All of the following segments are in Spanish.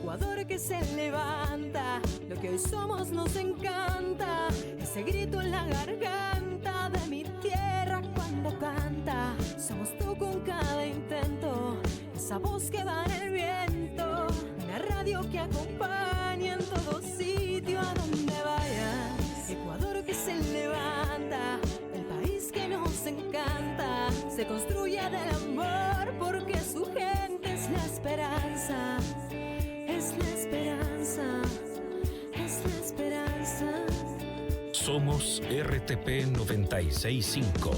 Ecuador que se levanta, lo que hoy somos nos encanta. Ese grito en la garganta de mi tierra cuando canta. Somos tú con cada intento, esa voz que va en el viento. Una radio que acompaña en todo sitio a donde vayas. Ecuador que se levanta, el país que nos encanta. Se construye del amor porque su gente es la esperanza. Es la esperanza, es la esperanza. Somos RTP 965.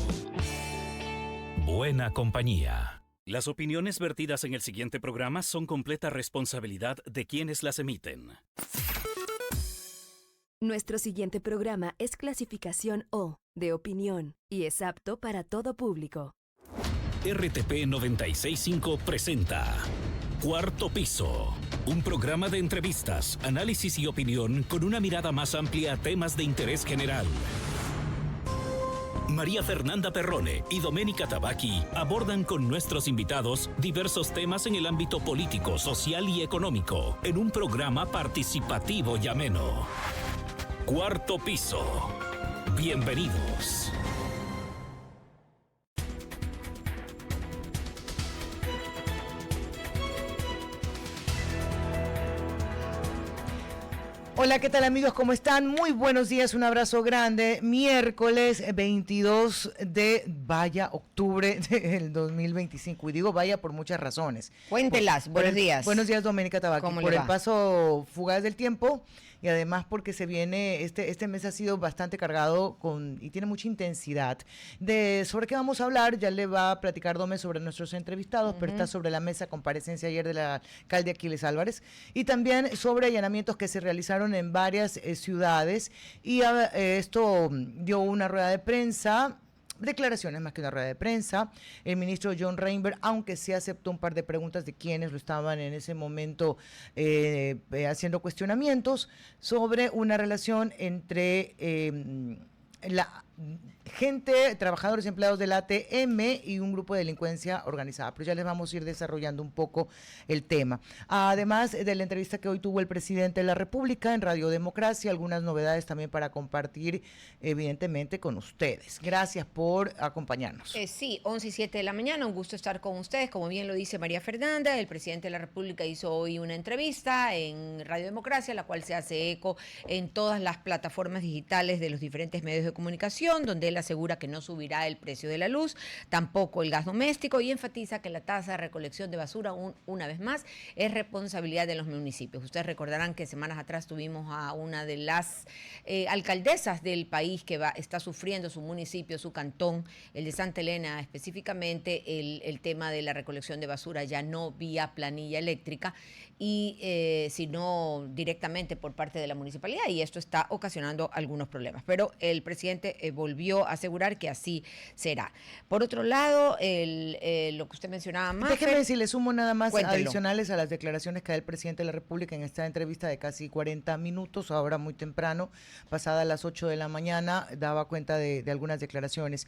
Buena compañía. Las opiniones vertidas en el siguiente programa son completa responsabilidad de quienes las emiten. Nuestro siguiente programa es clasificación O, de opinión, y es apto para todo público. RTP 965 presenta Cuarto Piso, un programa de entrevistas, análisis y opinión con una mirada más amplia a temas de interés general. María Fernanda Perrone y Doménica Tabacchi abordan con nuestros invitados diversos temas en el ámbito político, social y económico, en un programa participativo y ameno. Cuarto Piso. Bienvenidos. Hola, ¿qué tal amigos? ¿Cómo están? Muy buenos días, un abrazo grande. Miércoles 22 de octubre del 2025. Y digo vaya por muchas razones. Cuéntelas, buenos días. Buenos días, Doménica Tabacchi. Por el paso fugaz del tiempo y además porque se viene, este mes ha sido bastante cargado y tiene mucha intensidad. ¿Sobre qué vamos a hablar? Ya le va a platicar Domé sobre nuestros entrevistados, pero está sobre la mesa comparecencia ayer del alcalde Aquiles Álvarez y también sobre allanamientos que se realizaron en varias ciudades y esto dio una rueda de prensa, declaraciones más que una rueda de prensa. El ministro John Reinberg, aunque sí aceptó un par de preguntas de quienes lo estaban en ese momento haciendo cuestionamientos sobre una relación entre la gente, trabajadores y empleados del ATM y un grupo de delincuencia organizada, pero ya les vamos a ir desarrollando un poco el tema. Además de la entrevista que hoy tuvo el presidente de la República en Radio Democracia, algunas novedades también para compartir evidentemente con ustedes. Gracias por acompañarnos. Sí, 11:07 de la mañana, un gusto estar con ustedes, como bien lo dice María Fernanda. El presidente de la República hizo hoy una entrevista en Radio Democracia, la cual se hace eco en todas las plataformas digitales de los diferentes medios de comunicación, donde él asegura que no subirá el precio de la luz, tampoco el gas doméstico, y enfatiza que la tasa de recolección de basura, una vez más, es responsabilidad de los municipios. Ustedes recordarán que semanas atrás tuvimos a una de las alcaldesas del país que está sufriendo su municipio, su cantón, el de Santa Elena específicamente, el tema de la recolección de basura ya no vía planilla eléctrica, y sino directamente por parte de la municipalidad, y esto está ocasionando algunos problemas. Pero el presidente volvió a asegurar que así será. Por otro lado, lo que usted mencionaba más. Déjeme decir, le sumo nada más adicionales a las declaraciones que da el presidente de la República en esta entrevista de casi 40 minutos, ahora muy temprano, pasada las 8 de la mañana, daba cuenta de algunas declaraciones.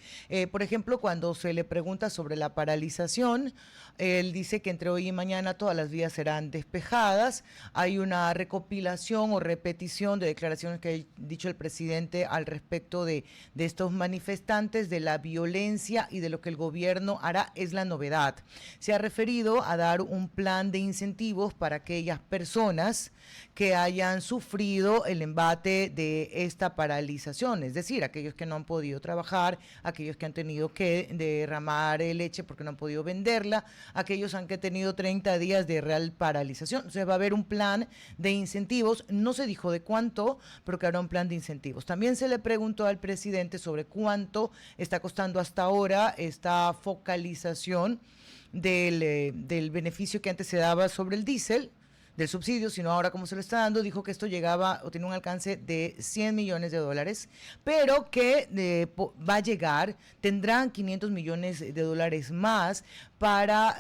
Por ejemplo, cuando se le pregunta sobre la paralización, él dice que entre hoy y mañana todas las vías serán despejadas. Hay una recopilación o repetición de declaraciones que ha dicho el presidente al respecto de estos manifestantes, de la violencia y de lo que el gobierno hará. Es la novedad. Se ha referido a dar un plan de incentivos para aquellas personas que hayan sufrido el embate de esta paralización, es decir, aquellos que no han podido trabajar, aquellos que han tenido que derramar leche porque no han podido venderla, aquellos que han tenido 30 días de real paralización. Entonces va a haber un plan de incentivos, no se dijo de cuánto, pero que habrá un plan de incentivos. También se le preguntó al presidente sobre cuánto está costando hasta ahora esta focalización del beneficio que antes se daba sobre el diésel, del subsidio, sino ahora como se lo está dando. Dijo que esto llegaba o tiene un alcance de $100 millones, pero que va a llegar, tendrán $500 millones más para,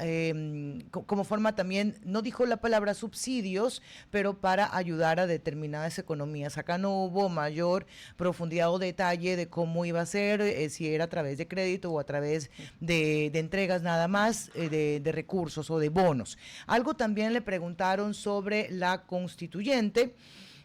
como forma también, no dijo la palabra subsidios, pero para ayudar a determinadas economías. Acá no hubo mayor profundidad o detalle de cómo iba a ser, si era a través de crédito o a través de entregas nada más, de recursos o de bonos. Algo también le preguntaron sobre la constituyente.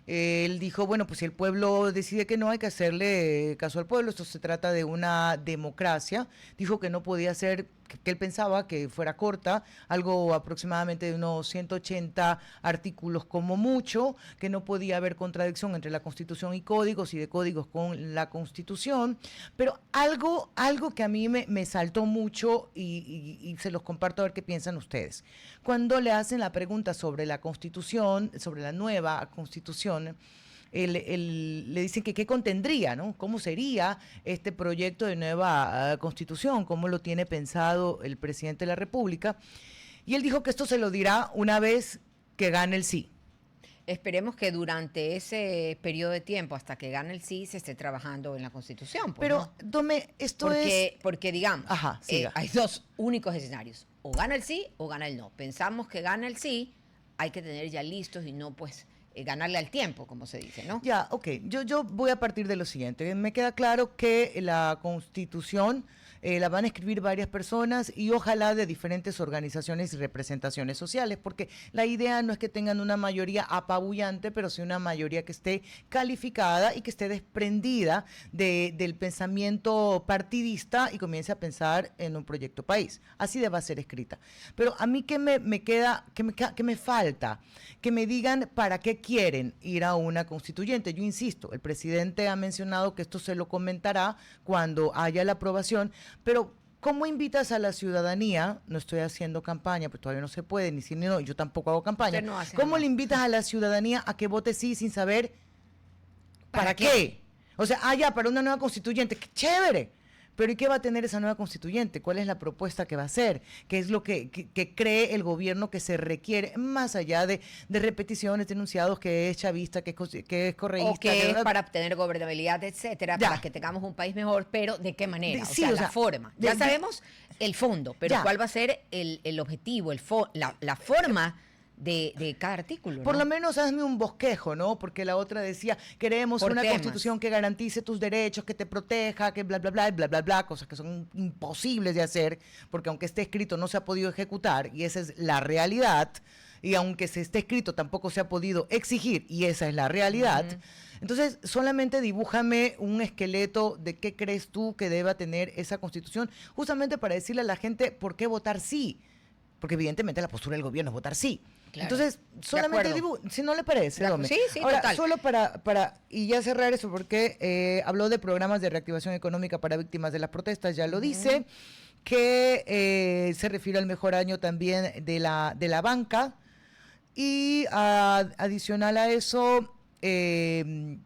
Él dijo, bueno, pues si el pueblo decide que no, hay que hacerle caso al pueblo, esto se trata de una democracia. Dijo que no podía ser, que él pensaba que fuera corta, algo aproximadamente de unos 180 artículos como mucho, que no podía haber contradicción entre la Constitución y códigos, y de códigos con la Constitución, pero algo que a mí me saltó mucho y se los comparto a ver qué piensan ustedes. Cuando le hacen la pregunta sobre la Constitución, sobre la nueva Constitución, le dicen que qué contendría, ¿no? ¿Cómo sería este proyecto de nueva Constitución? ¿Cómo lo tiene pensado el presidente de la República? Y él dijo que esto se lo dirá una vez que gane el sí. Esperemos que durante ese periodo de tiempo, hasta que gane el sí, se esté trabajando en la Constitución. Pues, pero, ¿no? Dome, Porque digamos, Ajá, hay dos únicos escenarios. O gana el sí o gana el no. Pensamos que gana el sí, hay que tener ya listos y no, pues, ganarle al tiempo, como se dice, ¿no? Ya, ok. Yo voy a partir de lo siguiente. Me queda claro que la Constitución la van a escribir varias personas y ojalá de diferentes organizaciones y representaciones sociales, porque la idea no es que tengan una mayoría apabullante, pero sí una mayoría que esté calificada y que esté desprendida del pensamiento partidista y comience a pensar en un proyecto país. Así debe ser escrita. Pero a mí, ¿qué me falta? Que me digan para qué quieren ir a una constituyente. Yo insisto, el presidente ha mencionado que esto se lo comentará cuando haya la aprobación, pero ¿cómo invitas a la ciudadanía? No estoy haciendo campaña, pues todavía no se puede, ni si no, yo tampoco hago campaña. No ¿Cómo le invitas a la ciudadanía a que vote sí sin saber para qué? O sea, ya, para una nueva constituyente, ¡qué chévere! Pero ¿y qué va a tener esa nueva constituyente? ¿Cuál es la propuesta que va a hacer? ¿Qué es lo que cree el gobierno que se requiere? Más allá de repeticiones, de enunciados, que es chavista, que es correísta. O que es para obtener gobernabilidad, etcétera, para que tengamos un país mejor, pero ¿de qué manera? La forma. Ya sabemos el fondo, pero ¿cuál va a ser el objetivo, la forma de cada artículo, ¿no? Por lo menos hazme un bosquejo, ¿no? Porque la otra decía, queremos una constitución que garantice tus derechos, que te proteja, que bla, bla, bla, bla, bla, bla, cosas que son imposibles de hacer, porque aunque esté escrito no se ha podido ejecutar, y esa es la realidad, y aunque se esté escrito tampoco se ha podido exigir, y esa es la realidad. Entonces, solamente dibújame un esqueleto de qué crees tú que deba tener esa constitución, justamente para decirle a la gente por qué votar sí, porque evidentemente la postura del gobierno es votar sí. Claro. Entonces, solamente si no le parece, Dome. Sí, ahora, total. Solo para y ya cerrar eso, porque habló de programas de reactivación económica para víctimas de las protestas, ya lo dice, que se refiere al mejor año también de la banca, y adicional a eso, que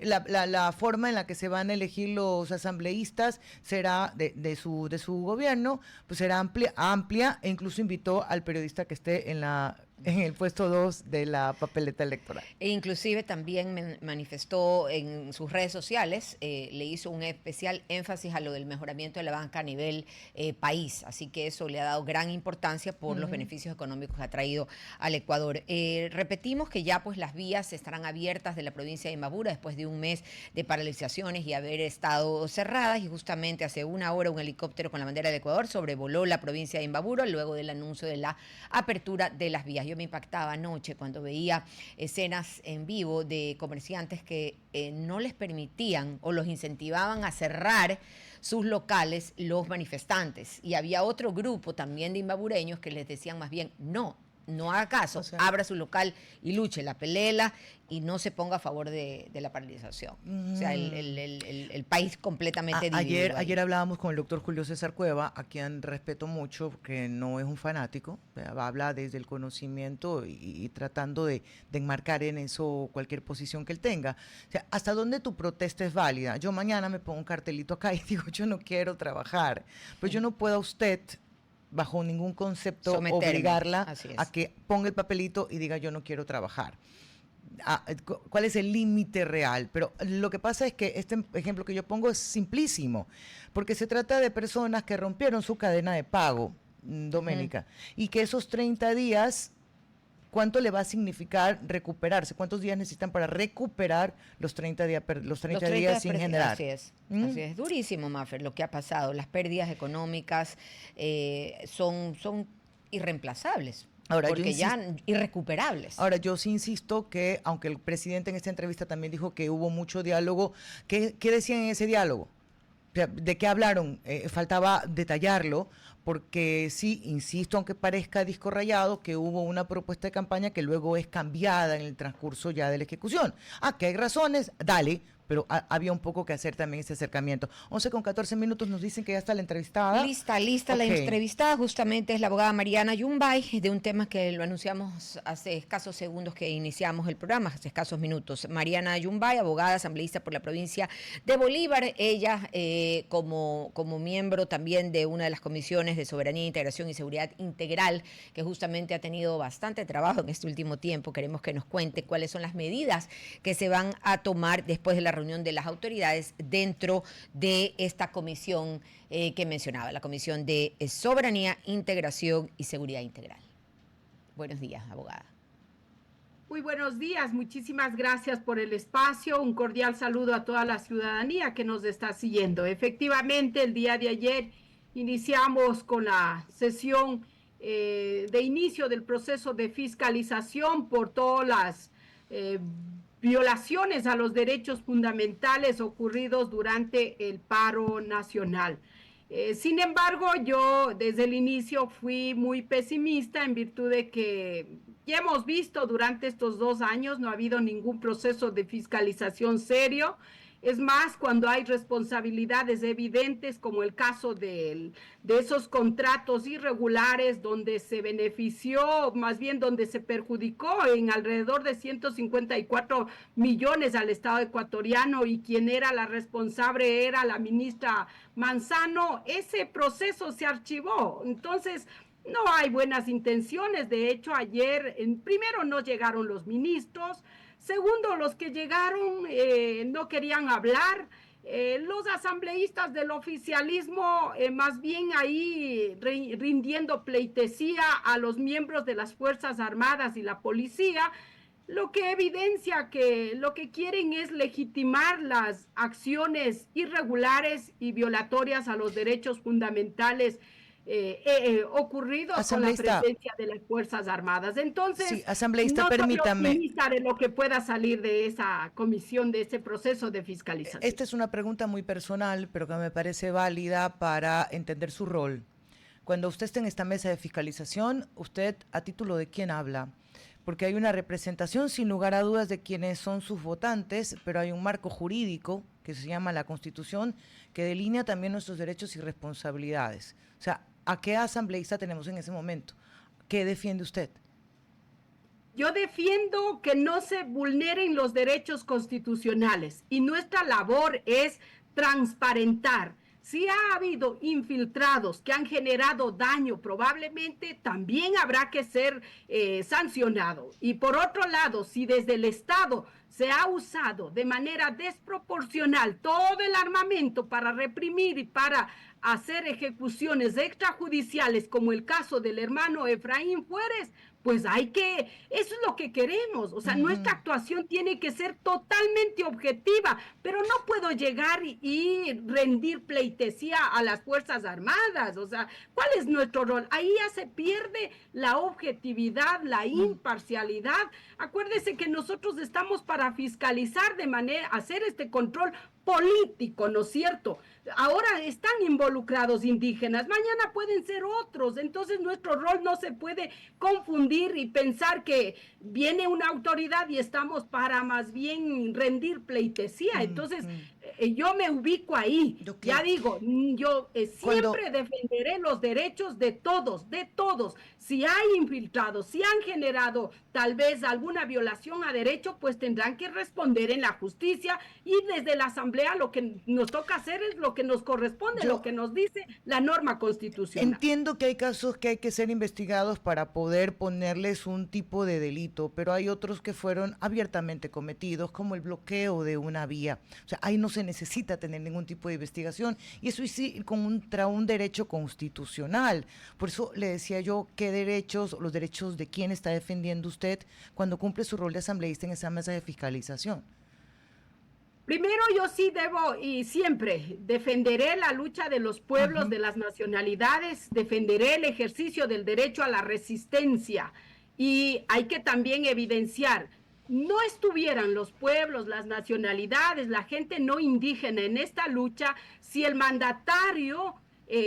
la forma en la que se van a elegir los asambleístas será de su gobierno, pues será amplia, e incluso invitó al periodista que esté en el puesto 2 de la papeleta electoral. E inclusive también manifestó en sus redes sociales, le hizo un especial énfasis a lo del mejoramiento de la banca a nivel país, así que eso le ha dado gran importancia por los beneficios económicos que ha traído al Ecuador. Repetimos que ya pues las vías estarán abiertas de la provincia de Imbabura después de un mes de paralizaciones y haber estado cerradas, y justamente hace una hora un helicóptero con la bandera del Ecuador sobrevoló la provincia de Imbabura luego del anuncio de la apertura de las vías. Yo me impactaba anoche cuando veía escenas en vivo de comerciantes que no les permitían o los incentivaban a cerrar sus locales los manifestantes. Y había otro grupo también de imbabureños que les decían más bien, no haga caso, abra su local y luche, la pelela y no se ponga a favor de la paralización. O sea, el país completamente dividido. Ayer hablábamos con el doctor Julio César Cueva, a quien respeto mucho, que no es un fanático, habla desde el conocimiento y tratando de enmarcar en eso cualquier posición que él tenga. O sea, ¿hasta dónde tu protesta es válida? Yo mañana me pongo un cartelito acá y digo, yo no quiero trabajar, pero yo no puedo a usted bajo ningún concepto obligarla a que ponga el papelito y diga yo no quiero trabajar. ¿Cuál es el límite real? Pero lo que pasa es que este ejemplo que yo pongo es simplísimo, porque se trata de personas que rompieron su cadena de pago, Doménica, y que esos 30 días, ¿cuánto le va a significar recuperarse? ¿Cuántos días necesitan para recuperar los 30 días sin generar? Así es. Así es, durísimo, Maffer, lo que ha pasado. Las pérdidas económicas son irreemplazables. Ahora, porque ya irrecuperables. Ahora, yo sí insisto que, aunque el presidente en esta entrevista también dijo que hubo mucho diálogo, ¿qué decían en ese diálogo? ¿De qué hablaron? Faltaba detallarlo, porque sí, insisto, aunque parezca disco rayado, que hubo una propuesta de campaña que luego es cambiada en el transcurso ya de la ejecución. Que hay razones, dale, pero había un poco que hacer también este acercamiento. 11:14 nos dicen que ya está la entrevistada. Lista, la entrevistada justamente es la abogada Mariana Yumbay, de un tema que lo anunciamos hace escasos segundos que iniciamos el programa, hace escasos minutos. Mariana Yumbay, abogada, asambleísta por la provincia de Bolívar, ella como miembro también de una de las comisiones de Soberanía, Integración y Seguridad Integral, que justamente ha tenido bastante trabajo en este último tiempo. Queremos que nos cuente cuáles son las medidas que se van a tomar después de la reunión de las autoridades dentro de esta comisión que mencionaba, la Comisión de Soberanía, Integración y Seguridad Integral. Buenos días, abogada. Muy buenos días, muchísimas gracias por el espacio, un cordial saludo a toda la ciudadanía que nos está siguiendo. Efectivamente, el día de ayer iniciamos con la sesión de inicio del proceso de fiscalización por todas las violaciones a los derechos fundamentales ocurridos durante el paro nacional. Sin embargo, yo desde el inicio fui muy pesimista en virtud de que ya hemos visto durante estos 2 años no ha habido ningún proceso de fiscalización serio. Es más, cuando hay responsabilidades evidentes, como el caso de esos contratos irregulares donde se benefició, más bien donde se perjudicó en alrededor de 154 millones al Estado ecuatoriano y quien era la responsable era la ministra Manzano, ese proceso se archivó. Entonces, no hay buenas intenciones. De hecho, ayer, primero no llegaron los ministros. Segundo, los que llegaron no querían hablar. Los asambleístas del oficialismo, más bien ahí rindiendo pleitesía a los miembros de las Fuerzas Armadas y la policía, lo que evidencia que lo que quieren es legitimar las acciones irregulares y violatorias a los derechos fundamentales ocurridos con la presencia de las Fuerzas Armadas. Entonces, sí, asambleísta, no permítame. optimista de lo que pueda salir de esa comisión, de ese proceso de fiscalización. Esta es una pregunta muy personal, pero que me parece válida para entender su rol. Cuando usted está en esta mesa de fiscalización, ¿usted a título de quién habla? Porque hay una representación sin lugar a dudas de quienes son sus votantes, pero hay un marco jurídico que se llama la Constitución, que delinea también nuestros derechos y responsabilidades. O sea, ¿a qué asambleísta tenemos en ese momento? ¿Qué defiende usted? Yo defiendo que no se vulneren los derechos constitucionales y nuestra labor es transparentar. Si ha habido infiltrados que han generado daño, probablemente también habrá que ser sancionado. Y por otro lado, si desde el Estado se ha usado de manera desproporcional todo el armamento para reprimir y para hacer ejecuciones extrajudiciales, como el caso del hermano Efraín Fuérez, pues eso es lo que queremos. O sea, nuestra actuación tiene que ser totalmente objetiva, pero no puedo llegar y rendir pleitesía a las Fuerzas Armadas. O sea, ¿cuál es nuestro rol? Ahí ya se pierde la objetividad, la imparcialidad. Acuérdese que nosotros estamos para fiscalizar hacer este control político, ¿no es cierto? Ahora están involucrados indígenas, mañana pueden ser otros, entonces nuestro rol no se puede confundir y pensar que viene una autoridad y estamos para más bien rendir pleitesía. Entonces, yo me ubico ahí. Ya digo, yo siempre defenderé los derechos de todos, de todos. Si hay infiltrados, si han generado tal vez alguna violación a derecho, pues tendrán que responder en la justicia, y desde la Asamblea lo que nos toca hacer es lo que nos corresponde, lo que nos dice la norma constitucional. Entiendo que hay casos que hay que ser investigados para poder ponerles un tipo de delito, pero hay otros que fueron abiertamente cometidos, como el bloqueo de una vía. O sea, ahí no se necesita tener ningún tipo de investigación, y eso sí contra un derecho constitucional. Por eso le decía yo, ¿qué derechos, los derechos de quién está defendiendo usted cuando cumple su rol de asambleísta en esa mesa de fiscalización? Primero, yo sí debo y siempre defenderé la lucha de los pueblos, de las nacionalidades, defenderé el ejercicio del derecho a la resistencia. Y hay que también evidenciar, no estuvieran los pueblos, las nacionalidades, la gente no indígena en esta lucha si el mandatario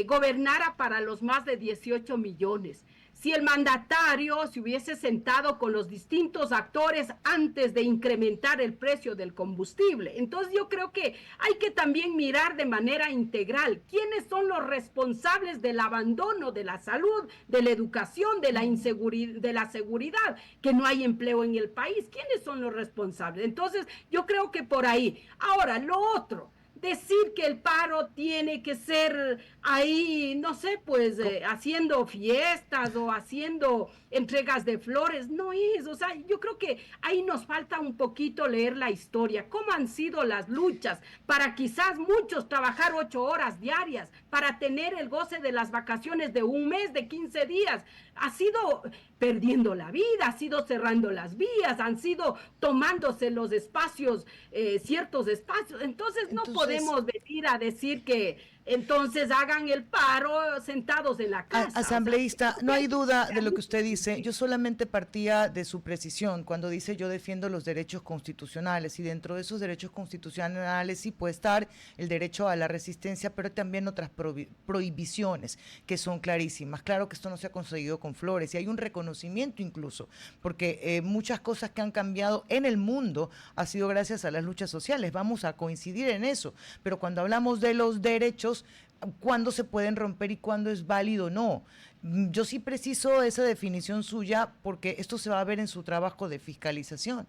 gobernara para los más de 18 millones. Si el mandatario se hubiese sentado con los distintos actores antes de incrementar el precio del combustible. Entonces yo creo que hay que también mirar de manera integral quiénes son los responsables del abandono de la salud, de la educación, de la inseguridad, de la seguridad, que no hay empleo en el país. ¿Quiénes son los responsables? Entonces yo creo que por ahí. Ahora, lo otro, decir que el paro tiene que ser ahí, no sé, pues haciendo fiestas o haciendo entregas de flores, no es, o sea, yo creo que ahí nos falta un poquito leer la historia, cómo han sido las luchas para quizás muchos trabajar 8 horas diarias, para tener el goce de las vacaciones de un mes, de 15 días, ha sido perdiendo la vida, ha sido cerrando las vías, han sido tomándose los espacios, ciertos espacios, entonces no podemos venir a decir que entonces hagan el paro sentados en la casa. Asambleísta, no hay duda de lo que usted dice. Yo solamente partía de su precisión cuando dice yo defiendo los derechos constitucionales, y dentro de esos derechos constitucionales sí puede estar el derecho a la resistencia, pero también otras prohibiciones que son clarísimas. Claro que esto no se ha conseguido con flores y hay un reconocimiento incluso, porque muchas cosas que han cambiado en el mundo ha sido gracias a las luchas sociales. Vamos a coincidir en eso, pero cuando hablamos de los derechos, cuándo se pueden romper y cuándo es válido o no. Yo sí preciso esa definición suya porque esto se va a ver en su trabajo de fiscalización.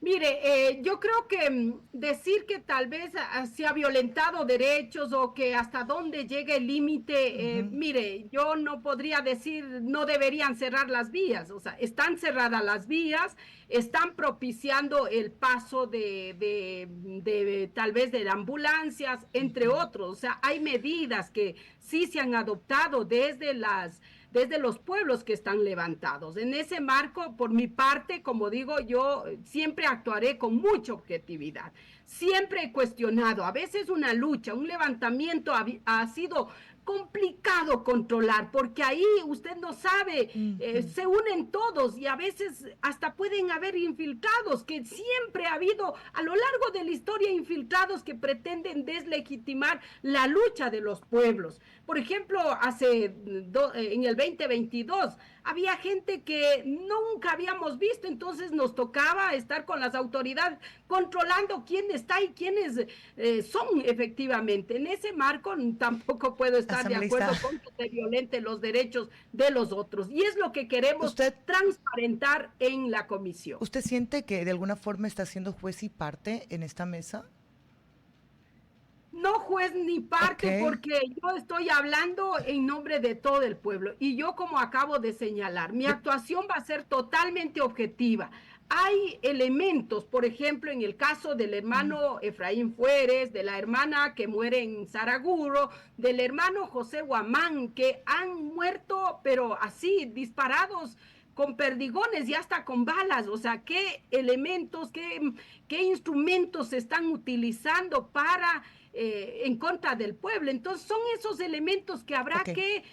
Mire, yo creo que decir que tal vez se ha violentado derechos o que hasta dónde llega el límite, mire, yo no podría decir no deberían cerrar las vías, o sea, están cerradas las vías, están propiciando el paso de tal vez de ambulancias, entre otros, o sea, hay medidas que sí se han adoptado desde los pueblos que están levantados. En ese marco, por mi parte, como digo, yo siempre actuaré con mucha objetividad. Siempre he cuestionado, a veces una lucha, un levantamiento ha sido complicado controlar, porque ahí usted no sabe, se unen todos y a veces hasta pueden haber infiltrados, que siempre ha habido a lo largo de la historia infiltrados que pretenden deslegitimar la lucha de los pueblos. Por ejemplo, en el 2022 había gente que nunca habíamos visto, entonces nos tocaba estar con las autoridades controlando quién está y quiénes son efectivamente. En ese marco tampoco puedo estar de acuerdo con que se violenten los derechos de los otros. Y es lo que queremos transparentar en la comisión. ¿Usted siente que de alguna forma está siendo juez y parte en esta mesa? No juez ni parte, porque yo estoy hablando en nombre de todo el pueblo. Y yo, como acabo de señalar, mi actuación va a ser totalmente objetiva. Hay elementos, por ejemplo, en el caso del hermano Efraín Fuérez, de la hermana que muere en Saraguro, del hermano José Guamán, que han muerto, pero así, disparados con perdigones y hasta con balas. O sea, ¿qué elementos, qué instrumentos se están utilizando para en contra del pueblo? Entonces son esos elementos que habrá que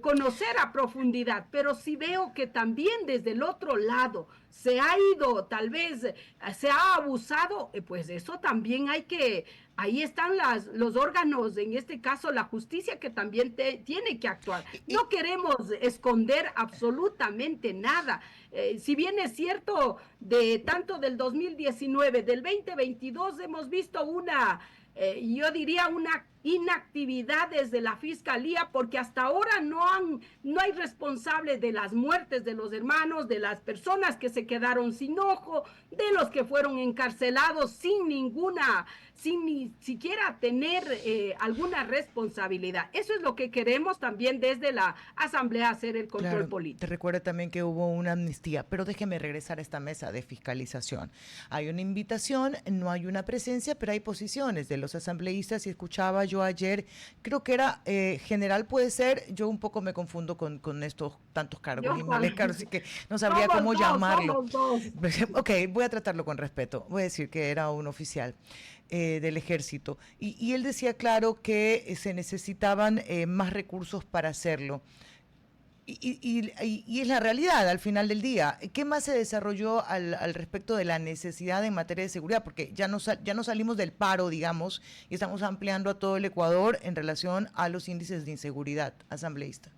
conocer a profundidad, pero si veo que también desde el otro lado se ha ido, tal vez se ha abusado, pues eso también ahí están los órganos, en este caso la justicia, que también tiene que actuar. No queremos esconder absolutamente nada. Si bien es cierto, tanto del 2019, del 2022, hemos visto yo diría una inactividad desde la Fiscalía, porque hasta ahora no hay responsables de las muertes de los hermanos, de las personas que se quedaron sin ojo, de los que fueron encarcelados sin ni siquiera tener alguna responsabilidad. Eso es lo que queremos también desde la Asamblea, hacer el control político. Te recuerdo también que hubo una amnistía, pero déjeme regresar a esta mesa de fiscalización. Hay una invitación, no hay una presencia, pero hay posiciones de los asambleístas, y escuchaba yo ayer, creo que era general, puede ser, yo un poco me confundo con estos tantos cargos y miles cargos, así que no sabría cómo llamarlo. Ok, voy a tratarlo con respeto, voy a decir que era un oficial del ejército. Y él decía, claro, que se necesitaban más recursos para hacerlo. Y es la realidad al final del día. ¿Qué más se desarrolló al respecto de la necesidad en materia de seguridad? Porque ya no salimos del paro, digamos, y estamos ampliando a todo el Ecuador en relación a los índices de inseguridad, asambleísta.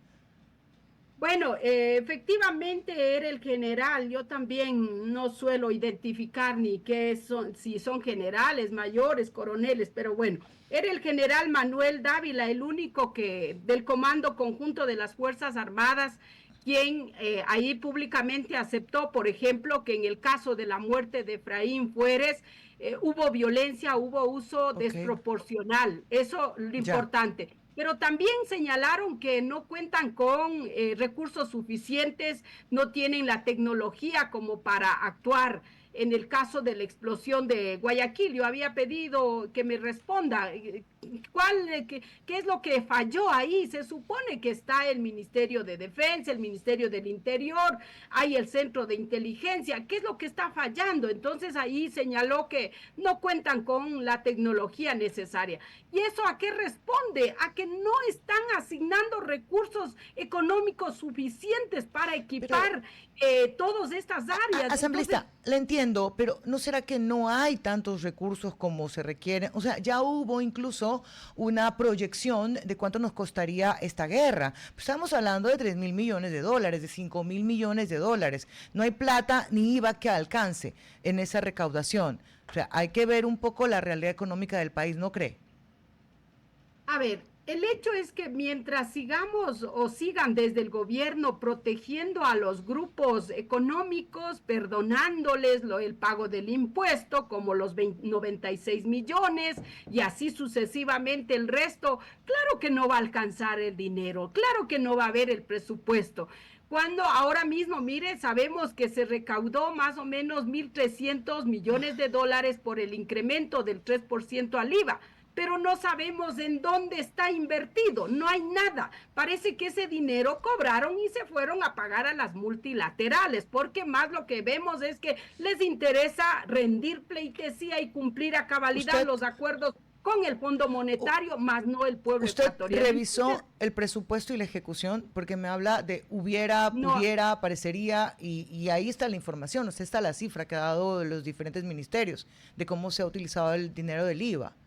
Bueno, efectivamente era el general. Yo también no suelo identificar ni qué son, si son generales, mayores, coroneles, pero bueno, era el general Manuel Dávila, el único que del Comando Conjunto de las Fuerzas Armadas, quien ahí públicamente aceptó, por ejemplo, que en el caso de la muerte de Efraín Fuérez, hubo violencia, hubo uso desproporcional. Eso es lo importante. Pero también señalaron que no cuentan con recursos suficientes, no tienen la tecnología como para actuar en el caso de la explosión de Guayaquil. Yo había pedido que me responda qué es lo que falló ahí. Se supone que está el Ministerio de Defensa, el Ministerio del Interior, hay el Centro de Inteligencia. ¿Qué es lo que está fallando? Entonces ahí señaló que no cuentan con la tecnología necesaria. ¿Y eso a qué responde? A que no están asignando recursos económicos suficientes para equipar todas estas áreas. Asambleísta, entonces, la entiendo, pero ¿no será que no hay tantos recursos como se requieren? O sea, ya hubo incluso una proyección de cuánto nos costaría esta guerra. Estamos hablando de 3.000 millones de dólares, de 5.000 millones de dólares. No hay plata ni IVA que alcance en esa recaudación. O sea, hay que ver un poco la realidad económica del país, ¿no cree? A ver, el hecho es que mientras sigamos o sigan desde el gobierno protegiendo a los grupos económicos, perdonándoles el pago del impuesto, como los 96 millones y así sucesivamente el resto, claro que no va a alcanzar el dinero, claro que no va a haber el presupuesto. Cuando ahora mismo, mire, sabemos que se recaudó más o menos 1.300 millones de dólares por el incremento del 3% al IVA. Pero no sabemos en dónde está invertido, no hay nada. Parece que ese dinero cobraron y se fueron a pagar a las multilaterales, porque más lo que vemos es que les interesa rendir pleitesía y cumplir a cabalidad los acuerdos con el Fondo Monetario, más no el pueblo ecuatoriano. ¿Usted revisó el presupuesto y la ejecución? Porque me habla de hubiera, pudiera, parecería, y ahí está la información, o sea, está la cifra que ha dado los diferentes ministerios de cómo se ha utilizado el dinero del IVA.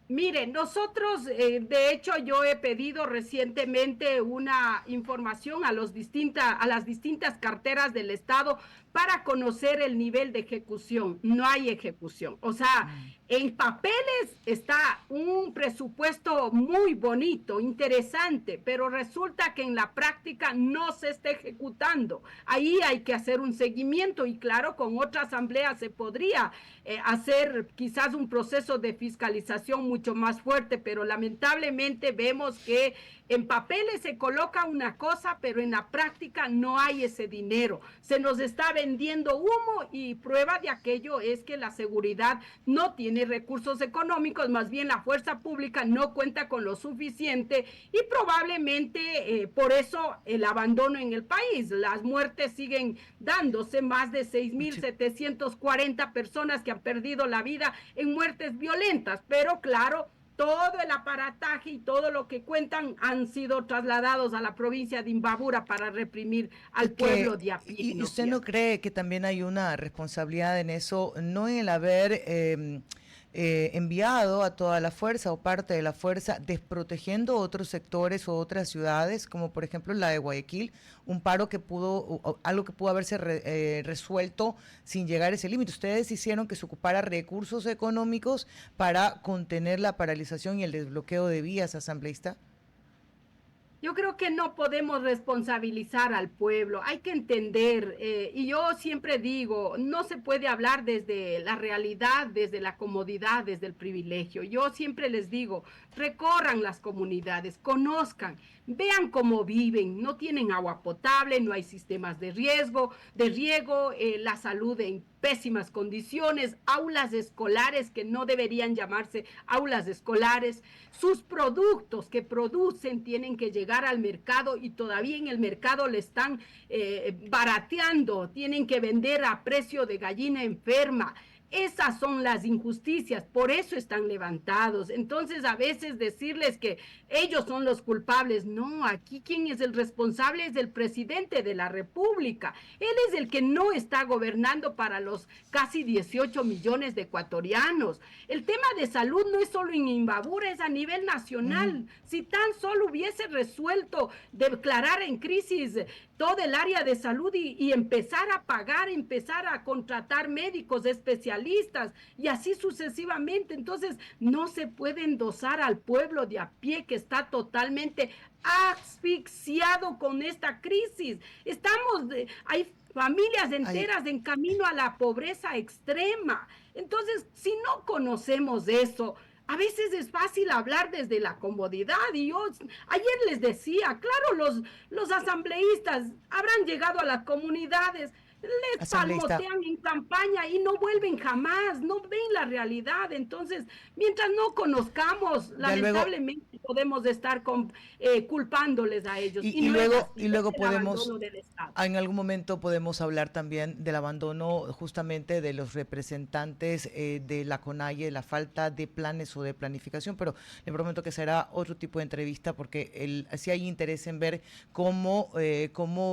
Mire, nosotros, de hecho, yo he pedido recientemente una información a las distintas carteras del Estado para conocer el nivel de ejecución. No hay ejecución. O sea, en papeles está un presupuesto muy bonito, interesante, pero resulta que en la práctica no se está ejecutando. Ahí hay que hacer un seguimiento y claro, con otra asamblea se podría hacer quizás un proceso de fiscalización mucho más fuerte, pero lamentablemente vemos que en papeles se coloca una cosa, pero en la práctica no hay ese dinero. Se nos está vendiendo humo y prueba de aquello es que la seguridad no tiene recursos económicos, más bien la fuerza pública no cuenta con lo suficiente y probablemente por eso el abandono en el país. Las muertes siguen dándose, más de 6.740 personas que han perdido la vida en muertes violentas, pero claro, todo el aparataje y todo lo que cuentan han sido trasladados a la provincia de Imbabura para reprimir al pueblo de a pie. ¿Y usted no cree que también hay una responsabilidad en eso, no en el haber enviado a toda la fuerza o parte de la fuerza, desprotegiendo otros sectores o otras ciudades, como por ejemplo la de Guayaquil, un paro que algo que pudo haberse resuelto sin llegar a ese límite? Ustedes hicieron que se ocupara recursos económicos para contener la paralización y el desbloqueo de vías, asambleísta. Yo creo que no podemos responsabilizar al pueblo, hay que entender, y yo siempre digo, no se puede hablar desde la realidad, desde la comodidad, desde el privilegio. Yo siempre les digo, recorran las comunidades, conozcan, vean cómo viven, no tienen agua potable, no hay sistemas de riego, la salud en pésimas condiciones, aulas escolares que no deberían llamarse aulas escolares, sus productos que producen tienen que llegar al mercado y todavía en el mercado le están barateando, tienen que vender a precio de gallina enferma. Esas son las injusticias, por eso están levantados. Entonces, a veces decirles que ellos son los culpables, no, aquí quien es el responsable es el presidente de la República. Él es el que no está gobernando para los casi 18 millones de ecuatorianos. El tema de salud no es solo en Imbabura, es a nivel nacional. Si tan solo hubiese resuelto declarar en crisis todo el área de salud y empezar a pagar, empezar a contratar médicos especialistas y así sucesivamente. Entonces, no se puede endosar al pueblo de a pie que está totalmente asfixiado con esta crisis. Hay familias enteras en camino a la pobreza extrema. Entonces, si no conocemos eso, a veces es fácil hablar desde la comodidad y yo ayer les decía, claro, los asambleístas habrán llegado a las comunidades, les palmotean en campaña y no vuelven jamás, no ven la realidad. Entonces, mientras no conozcamos, lamentablemente podemos estar culpándoles a ellos. Y luego podemos, en algún momento podemos hablar también del abandono justamente de los representantes de la CONAIE, la falta de planes o de planificación, pero le prometo que será otro tipo de entrevista porque sí hay interés en ver cómo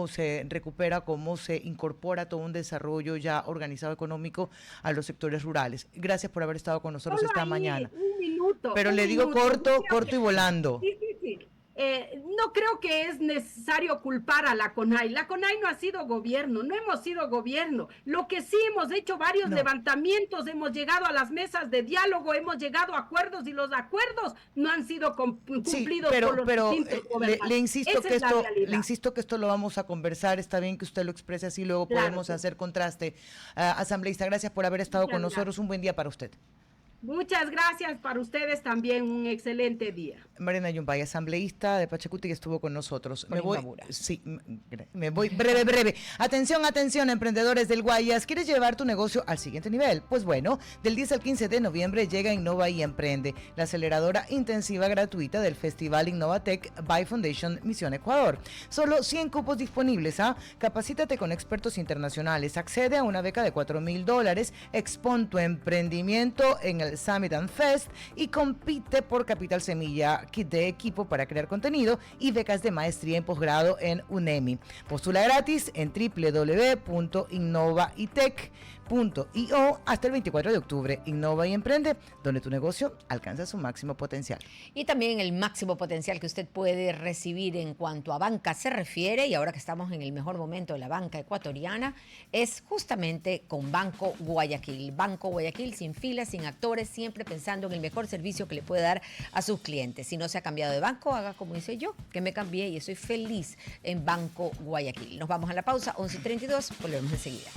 se recupera, cómo se incorpora todo un desarrollo ya organizado económico a los sectores rurales. Gracias por haber estado con nosotros esta mañana. Un minuto. Pero le digo corto y volando. Sí. No creo que es necesario culpar a la CONAI. La CONAI no ha sido gobierno, no hemos sido gobierno. Lo que sí hemos hecho varios levantamientos, hemos llegado a las mesas de diálogo, hemos llegado a acuerdos y los acuerdos no han sido cumplidos por los distintos gobernantes. Le insisto que esto lo vamos a conversar, está bien que usted lo exprese así, luego podemos hacer contraste. Asambleísta, gracias por haber estado con nosotros, un buen día para usted. Muchas gracias, para ustedes también un excelente día. Marina Yumbay, asambleísta de Pachacuti, que estuvo con nosotros. Me voy breve. Atención, emprendedores del Guayas, ¿quieres llevar tu negocio al siguiente nivel? Pues bueno, del 10 al 15 de noviembre llega Innova y Emprende, la aceleradora intensiva gratuita del Festival Innovatec by Foundation Misión Ecuador. Solo 100 cupos disponibles, Capacítate con expertos internacionales, accede a una beca de $4,000, expon tu emprendimiento en el Summit and Fest y compite por Capital Semilla, kit de equipo para crear contenido y becas de maestría en posgrado en UNEMI. Postula gratis en www.innovaitech.io hasta el 24 de octubre. Innova y Emprende, donde tu negocio alcanza su máximo potencial. Y también el máximo potencial que usted puede recibir en cuanto a banca se refiere, y ahora que estamos en el mejor momento de la banca ecuatoriana, es justamente con Banco Guayaquil. Banco Guayaquil, sin filas, sin actores, siempre pensando en el mejor servicio que le puede dar a sus clientes. Si no se ha cambiado de banco, haga como hice yo, que me cambié y estoy feliz en Banco Guayaquil. Nos vamos a la pausa, 11:32, volvemos enseguida.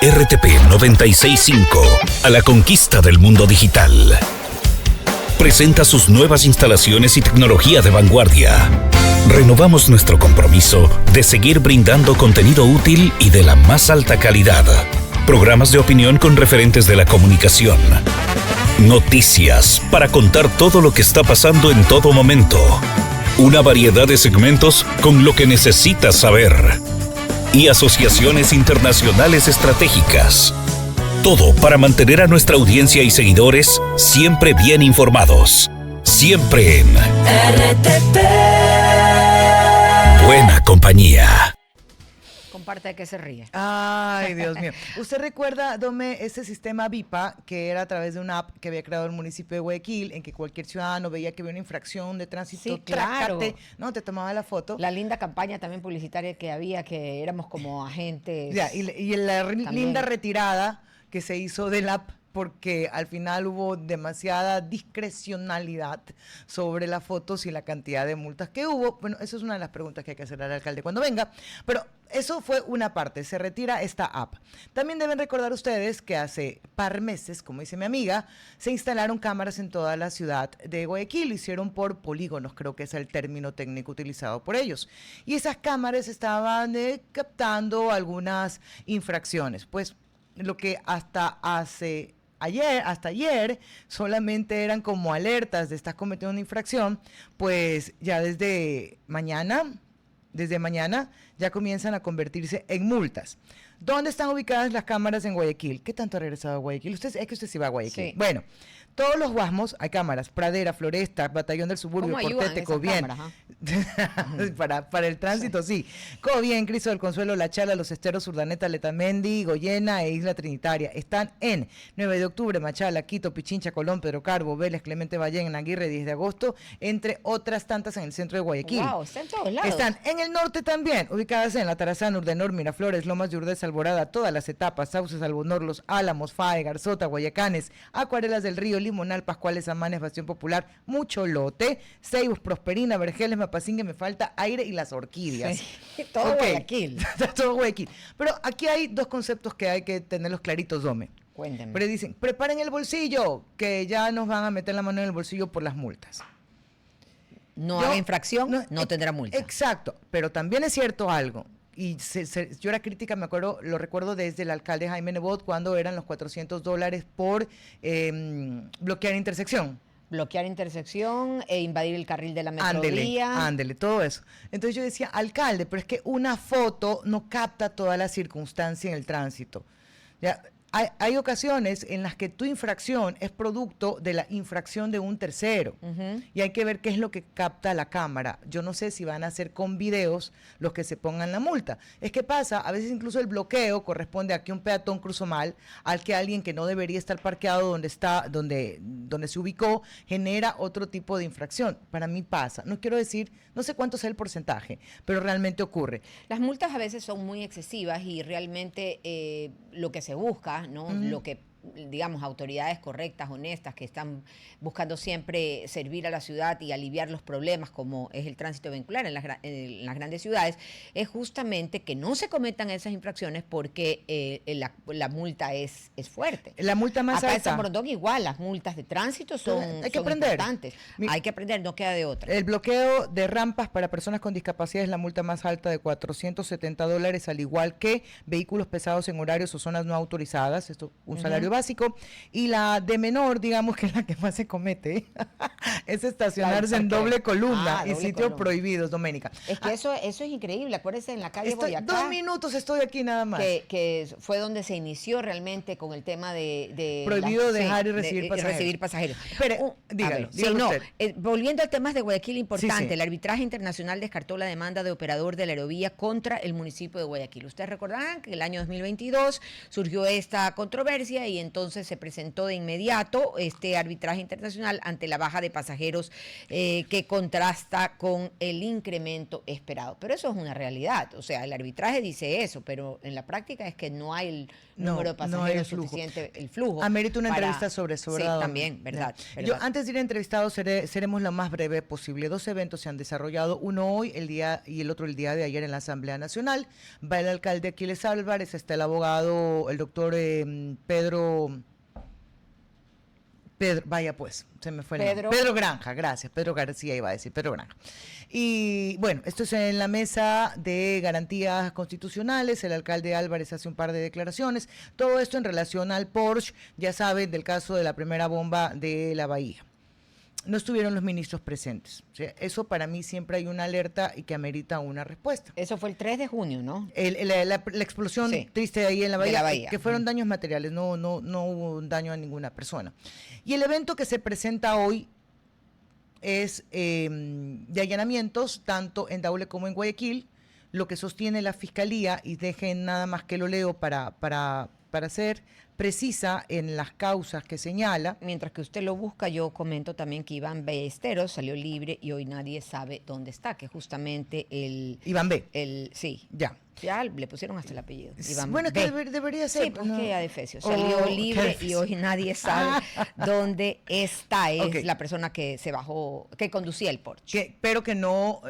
RTP 96.5, a la conquista del mundo digital. Presenta sus nuevas instalaciones y tecnología de vanguardia. Renovamos nuestro compromiso de seguir brindando contenido útil y de la más alta calidad. Programas de opinión con referentes de la comunicación. Noticias para contar todo lo que está pasando en todo momento. Una variedad de segmentos con lo que necesitas saber. Y asociaciones internacionales estratégicas. Todo para mantener a nuestra audiencia y seguidores siempre bien informados. Siempre en RTP. Buena compañía. Comparte de qué se ríe. Ay, Dios mío. ¿Usted recuerda, Dome, ese sistema VIPA que era a través de una app que había creado el municipio de Guayaquil, en que cualquier ciudadano veía que había una infracción de tránsito, sí, claro, ¿no? Te tomaba la foto. La linda campaña también publicitaria que había, que éramos como agentes. Ya, y la linda retirada que se hizo del app porque al final hubo demasiada discrecionalidad sobre las fotos y la cantidad de multas que hubo. Bueno, eso es una de las preguntas que hay que hacer al alcalde cuando venga, pero eso fue una parte, se retira esta app. También deben recordar ustedes que hace par meses, como dice mi amiga, se instalaron cámaras en toda la ciudad de Guayaquil, lo hicieron por polígonos, creo que es el término técnico utilizado por ellos. Y esas cámaras estaban captando algunas infracciones, pues lo que hasta ayer solamente eran como alertas de estás cometiendo una infracción, pues ya desde mañana ya comienzan a convertirse en multas. ¿Dónde están ubicadas las cámaras en Guayaquil? ¿Qué tanto ha regresado a Guayaquil? Es que usted sí va a Guayaquil. Sí. Bueno, todos los Guasmos hay cámaras, Pradera, Floresta, Batallón del Suburbio, Portete, Cobien. Para el tránsito, sí. Cobien, Cristo del Consuelo, La Chala, Los Esteros, Urdaneta, Letamendi, Goyena e Isla Trinitaria. Están en 9 de octubre, Machala, Quito, Pichincha, Colón, Pedro Carbo, Vélez, Clemente Ballén, Aguirre, 10 de agosto, entre otras tantas en el centro de Guayaquil. Wow, están en todos lados. Están en el norte también, ubicadas en La Tarazán, Urdenor, Miraflores, Lomas de Urdez, Alborada, todas las etapas, Sauces, Albonor, Los Álamos, Fae, Garzota, Guayacanes, Acuarelas del Río, Limonal, Pascuales, Amanes, Bastión Popular, Mucho Lote, Ceibos, Prosperina, Vergeles, Mapasingue, me falta Aire y Las Orquídeas. Sí, todo Guayaquil. Todo Guayaquil. Pero aquí hay dos conceptos que hay que tenerlos claritos, Dome. Cuénteme. Pero dicen, preparen el bolsillo, que ya nos van a meter la mano en el bolsillo por las multas. No haga infracción, no tendrá multa. Exacto, pero también es cierto algo. Y yo era crítica, me acuerdo, lo recuerdo desde el alcalde Jaime Nebot, cuando eran los $400 por bloquear intersección. Bloquear intersección e invadir el carril de la metrovía. Ándele, todo eso. Entonces yo decía, alcalde, pero es que una foto no capta toda la circunstancia en el tránsito. Ya, hay ocasiones en las que tu infracción es producto de la infracción de un tercero. Y hay que ver qué es lo que capta la cámara. Yo no sé si van a hacer con videos los que se pongan la multa. Es que pasa, a veces incluso el bloqueo corresponde a que un peatón cruzó mal, al que alguien que no debería estar parqueado donde se ubicó, genera otro tipo de infracción. Para mí pasa. No quiero decir, no sé cuánto sea el porcentaje, pero realmente ocurre. Las multas a veces son muy excesivas y realmente lo que se busca, ¿no? Lo que, digamos, autoridades correctas, honestas, que están buscando siempre servir a la ciudad y aliviar los problemas, como es el tránsito vehicular en las grandes ciudades, es justamente que no se cometan esas infracciones porque la multa es fuerte. La multa más alta. alta. En San Borondón igual, las multas de tránsito son importantes. Hay que aprender, no queda de otra. El bloqueo de rampas para personas con discapacidad es la multa más alta de $470, al igual que vehículos pesados en horarios o zonas no autorizadas, esto un salario básico, y la de menor, digamos que es la que más se comete, es estacionarse en doble columna y sitios prohibidos, Doménica. Es que eso es increíble, acuérdense en la calle Boyacá. 2 minutos estoy aquí nada más. Que fue donde se inició realmente con el tema de prohibido dejar y recibir pasajeros. Pero, dígalo volviendo al tema de Guayaquil, importante, el arbitraje internacional descartó la demanda de operador de la aerovía contra el municipio de Guayaquil. Ustedes recordarán que el año 2022 surgió esta controversia y entonces se presentó de inmediato este arbitraje internacional ante la baja de pasajeros que contrasta con el incremento esperado. Pero eso es una realidad, o sea, el arbitraje dice eso, pero en la práctica es que no hay el número de pasajeros suficiente, el flujo. Amerita una entrevista sobre Sí, también, verdad. Yo antes de ir a entrevistado seremos lo más breve posible. 2 eventos se han desarrollado, uno hoy, el día y el otro el día de ayer en la Asamblea Nacional. Va el alcalde Aquiles Álvarez, está el abogado, el doctor Pedro, vaya pues, se me fue el nombre. Pedro Granja, gracias, Pedro García iba a decir, Pedro Granja. Y bueno, esto es en la mesa de garantías constitucionales, el alcalde Álvarez hace un par de declaraciones, todo esto en relación al Porsche, ya saben, del caso de la primera bomba de la Bahía. No estuvieron los ministros presentes. O sea, eso para mí siempre hay una alerta y que amerita una respuesta. Eso fue el 3 de junio, ¿no? La explosión triste de ahí en la Bahía, que fueron daños materiales, no hubo un daño a ninguna persona. Y el evento que se presenta hoy es de allanamientos, tanto en Daule como en Guayaquil, lo que sostiene la Fiscalía, y dejen nada más que lo leo para precisa en las causas que señala. Mientras que usted lo busca, yo comento también que Iván Ballesteros salió libre y hoy nadie sabe dónde está, que justamente Iván B. Sí. Ya le pusieron hasta el apellido. Iván bueno, B. Que debería ser. Sí, porque Adefesio salió libre y hoy nadie sabe dónde está. Es la persona que se bajó, que conducía el Porsche. Pero que no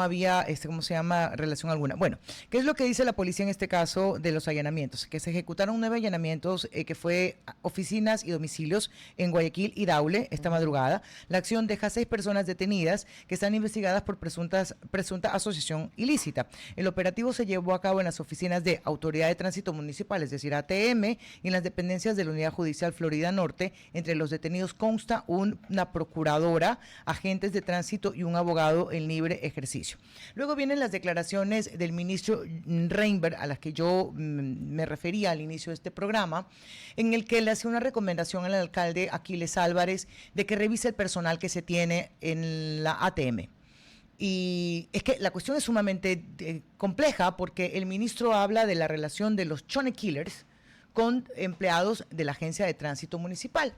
había, ¿cómo se llama? Relación alguna. Bueno, ¿qué es lo que dice la policía en este caso de los allanamientos? Que se ejecutaron 9 allanamientos, que fue oficinas y domicilios en Guayaquil y Daule esta madrugada. La acción deja 6 personas detenidas que están investigadas por presunta asociación ilícita. El operativo se llevó a cabo en las oficinas de Autoridad de Tránsito Municipal, es decir, ATM, y en las dependencias de la Unidad Judicial Florida Norte. Entre los detenidos consta una procuradora, agentes de tránsito y un abogado en libre ejercicio. Luego vienen las declaraciones del ministro Reinberg, a las que yo me refería al inicio de este programa, en el que le hace una recomendación al alcalde Aquiles Álvarez de que revise el personal que se tiene en la ATM. Y es que la cuestión es sumamente compleja, porque el ministro habla de la relación de los Chone Killers con empleados de la Agencia de Tránsito Municipal.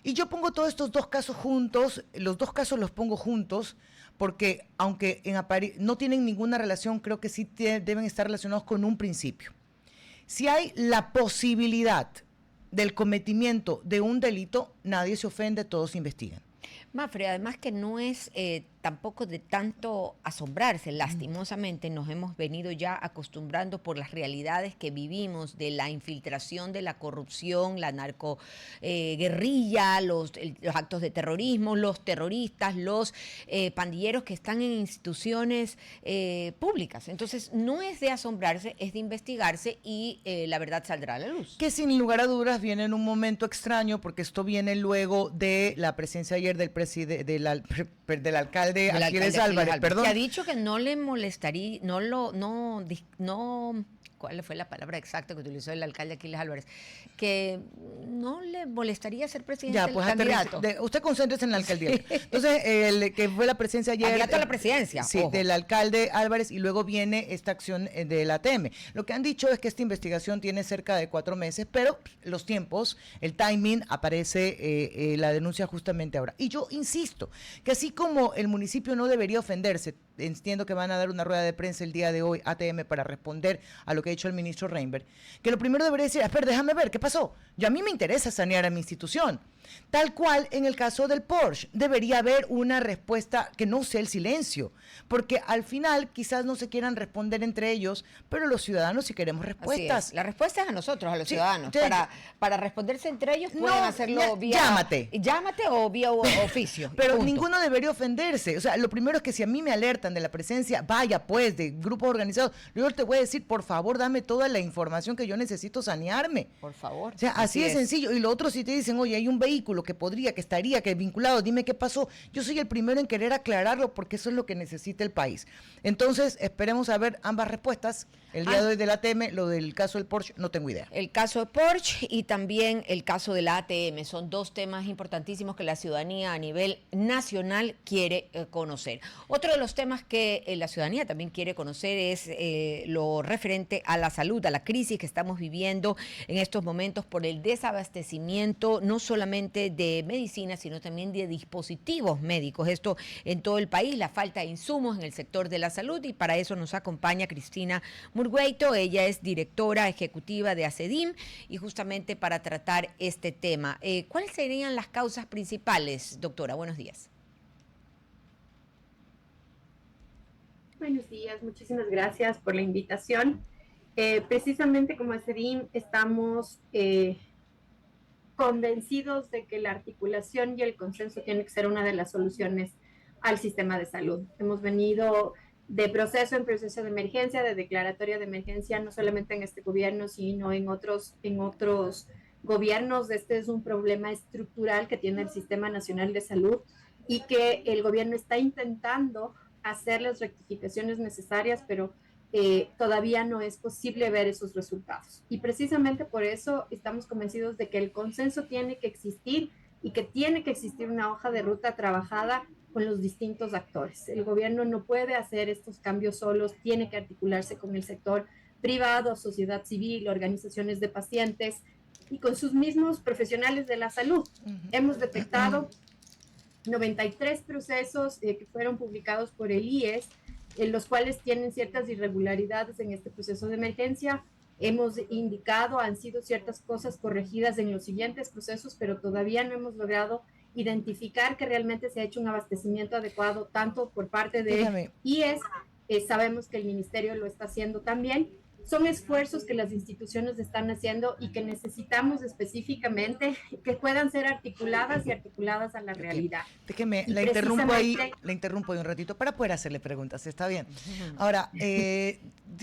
Y yo pongo todos estos 2 casos juntos, los 2 casos los pongo juntos, porque aunque no tienen ninguna relación, creo que sí deben estar relacionados con un principio. Si hay la posibilidad del cometimiento de un delito, nadie se ofende, todos investigan. Mafre, además que no es tampoco de tanto asombrarse, lastimosamente nos hemos venido ya acostumbrando por las realidades que vivimos de la infiltración de la corrupción, la narcoguerrilla, los actos de terrorismo, los terroristas, los pandilleros que están en instituciones públicas. Entonces no es de asombrarse, es de investigarse y la verdad saldrá a la luz. Que sin lugar a dudas viene en un momento extraño, porque esto viene luego de la presencia ayer del alcalde Aquiles Álvarez, perdón. Que ha dicho que no le molestaría, ¿cuál fue la palabra exacta que utilizó el alcalde Aquiles Álvarez? Que no le molestaría ser presidente del candidato. Usted concéntrese en la alcaldía. Entonces, que fue la presencia ayer. Candidato a la presidencia. Sí, del alcalde Álvarez, y luego viene esta acción del ATM. Lo que han dicho es que esta investigación tiene cerca de 4 meses, pero los tiempos, el timing, aparece la denuncia justamente ahora. Y yo insisto que así como el municipio no debería ofenderse, entiendo que van a dar una rueda de prensa el día de hoy, ATM, para responder a lo que ha dicho el ministro Reinberg, que lo primero debería decir, espera, déjame ver, ¿qué pasó? Yo a mí me interesa sanear a mi institución. Tal cual en el caso del Porsche, debería haber una respuesta que no sea el silencio, porque al final quizás no se quieran responder entre ellos, pero los ciudadanos sí queremos respuestas. La respuesta es a nosotros, a los ciudadanos. Para responderse entre ellos pueden hacerlo vía... Llámate o vía oficio. Pero ninguno debería ofenderse. O sea, lo primero es que si a mí me alertan de la presencia, vaya pues, de grupos organizados, yo te voy a decir, por favor, dame toda la información que yo necesito sanearme. Por favor. O sea, así de sencillo. Y lo otro, si te dicen, oye, hay un vehículo que estaría vinculado, dime qué pasó. Yo soy el primero en querer aclararlo, porque eso es lo que necesita el país. Entonces, esperemos a ver ambas respuestas. El día de hoy del ATM, lo del caso del Porsche, no tengo idea. El caso de Porsche y también el caso de la ATM son 2 temas importantísimos que la ciudadanía a nivel nacional quiere conocer. Otro de los temas que la ciudadanía también quiere conocer es lo referente a la salud, a la crisis que estamos viviendo en estos momentos por el desabastecimiento, no solamente de medicinas, sino también de dispositivos médicos. Esto en todo el país, la falta de insumos en el sector de la salud, y para eso nos acompaña Cristina Murgueito. Ella es directora ejecutiva de ACEDIM, y justamente para tratar este tema. ¿Cuáles serían las causas principales, doctora? Buenos días. Buenos días, muchísimas gracias por la invitación. Precisamente como ACEDIM estamos convencidos de que la articulación y el consenso tiene que ser una de las soluciones al sistema de salud. Hemos venido de proceso en proceso de emergencia, de declaratoria de emergencia, no solamente en este gobierno, sino en otros gobiernos. Este es un problema estructural que tiene el Sistema Nacional de Salud y que el gobierno está intentando hacer las rectificaciones necesarias, pero todavía no es posible ver esos resultados. Y precisamente por eso estamos convencidos de que el consenso tiene que existir y que tiene que existir una hoja de ruta trabajada con los distintos actores. El gobierno no puede hacer estos cambios solos, tiene que articularse con el sector privado, sociedad civil, organizaciones de pacientes, y con sus mismos profesionales de la salud. Hemos detectado 93 procesos que fueron publicados por el IES, en los cuales tienen ciertas irregularidades en este proceso de emergencia. Hemos indicado, han sido ciertas cosas corregidas en los siguientes procesos, pero todavía no hemos logrado identificar que realmente se ha hecho un abastecimiento adecuado tanto por parte de IES, sabemos que el ministerio lo está haciendo también. Son esfuerzos que las instituciones están haciendo y que necesitamos específicamente que puedan ser articuladas y articuladas a la realidad. Déjeme, la interrumpo ahí un ratito para poder hacerle preguntas, ¿está bien? Ahora,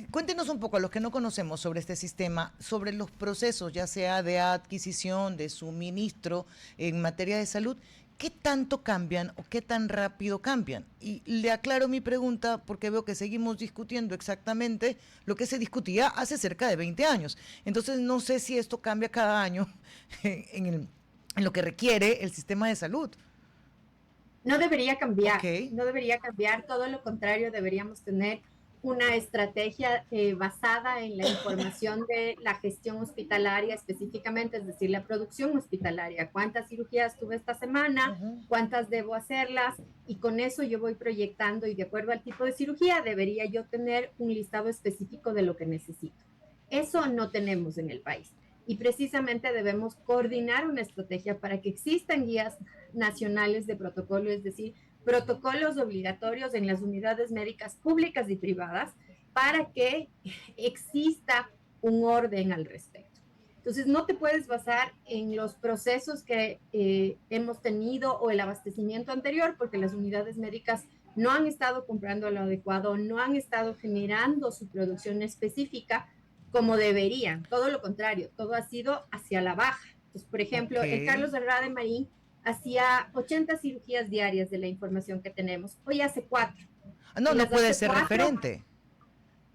cuéntenos un poco a los que no conocemos sobre este sistema, sobre los procesos, ya sea de adquisición, de suministro en materia de salud. ¿Qué tanto cambian o qué tan rápido cambian? Y le aclaro mi pregunta porque veo que seguimos discutiendo exactamente lo que se discutía hace cerca de 20 años. Entonces no sé si esto cambia cada año en lo que requiere el sistema de salud. No debería cambiar, no debería cambiar, todo lo contrario, deberíamos tener una estrategia basada en la información de la gestión hospitalaria específicamente, es decir, la producción hospitalaria. ¿Cuántas cirugías tuve esta semana? ¿Cuántas debo hacerlas? Y con eso yo voy proyectando y de acuerdo al tipo de cirugía debería yo tener un listado específico de lo que necesito. Eso no tenemos en el país y precisamente debemos coordinar una estrategia para que existan guías nacionales de protocolo, es decir, protocolos obligatorios en las unidades médicas públicas y privadas para que exista un orden al respecto. Entonces, no te puedes basar en los procesos que hemos tenido o el abastecimiento anterior, porque las unidades médicas no han estado comprando lo adecuado, no han estado generando su producción específica como deberían. Todo lo contrario, todo ha sido hacia la baja. Entonces, por ejemplo, el Carlos Herrada Marín hacía 80 cirugías diarias de la información que tenemos. Hoy hace 4. No puede ser referente.